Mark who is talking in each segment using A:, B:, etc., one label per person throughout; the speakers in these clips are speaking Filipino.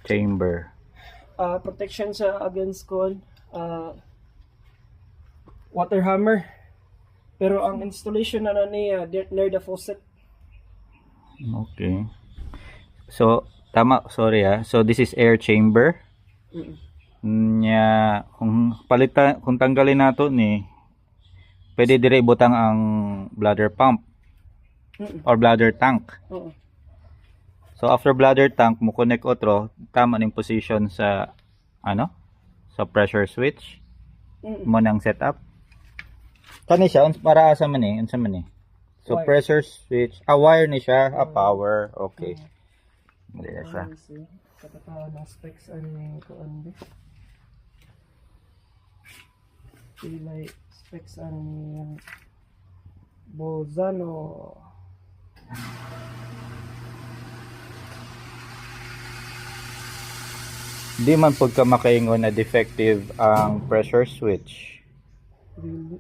A: chamber.
B: Protection siya against water hammer. Pero ang installation na niya near the faucet.
A: Okay. So, tama, sorry So, this is air chamber. Nya, kung tanggalin nato ni, pwede dire ibutang ang bladder pump or bladder tank. So, after bladder tank, mo connect otro, tama ning position sa, sa pressure switch. Mo nang setup. Kani siya, para asa man unsa man So, wire. Pressure switch, wire ni siya, power, okay. Hindi na siya.
B: Kataka na specs ani ko ande. Pilay specs ani Bolzano.
A: Di man pagka makaingon na defective ang pressure switch.
B: Really?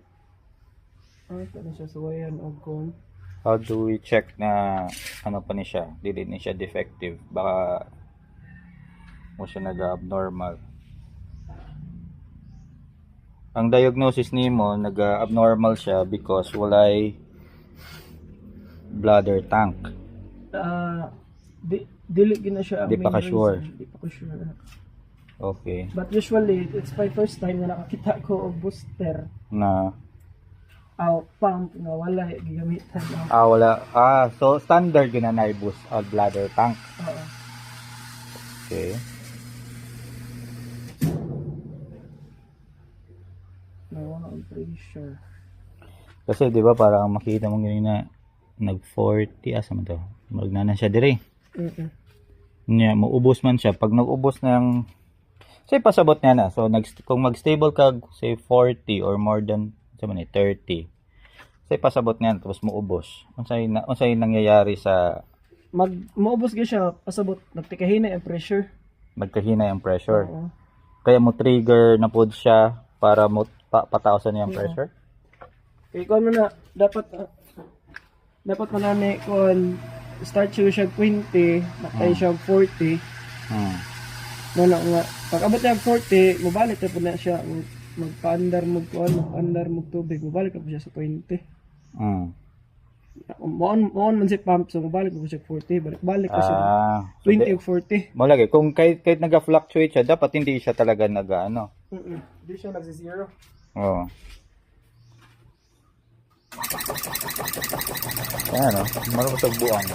B: Ito na siya suwayan o kon.
A: How do we check na ano pa ni siya? Dili ni siya defective. Baka mo siya nag-abnormal. Ang diagnosis nimo nag-abnormal siya because walay bladder tank.
B: Dili gina siya ang
A: Di pa ka sure.
B: Di pa ko sure.
A: Okay.
B: But usually, it's my first time na nakakita ko og booster
A: Na
B: pump na wala gigamitan.
A: wala. So standard yun na boost bladder tank.
B: Oo.
A: Okay.
B: No, I'm pretty sure.
A: Kasi 'di ba parang makita mo ganina nag 40 asa man to. Magnanan siya dire. Nya maubos man siya pag nag-ubos ng say pasabot niya na. So kung mag-stable kag say 40 or more than 30. Say pasabot niyan tapos maubos. Unsay nangyayari sa
B: maubos gyud siya pasabot nagtikahina ang pressure.
A: Magkahina yung pressure.
B: Oo.
A: Kaya mo trigger na pod siya para mo pataasan niya ang pressure.
B: Kaya kung ano na dapat man nani kung start siya 20 nakay siya 40. Nga pag abot niya 40 mabalik na po na siya magpa-under mo tubig mabalik na po siya sa 20. Moon man si pump so mabalik po siya 40 balik po siya 20 o 40.
A: Mo lagi kung kahit naga-fluctuate siya dapat hindi siya talaga
B: Hindi siya nagsi-zero.
A: Oo. Ayan marunong sa buang.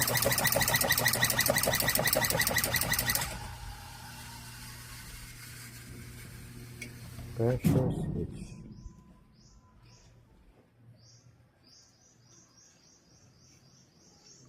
A: Pressure switch.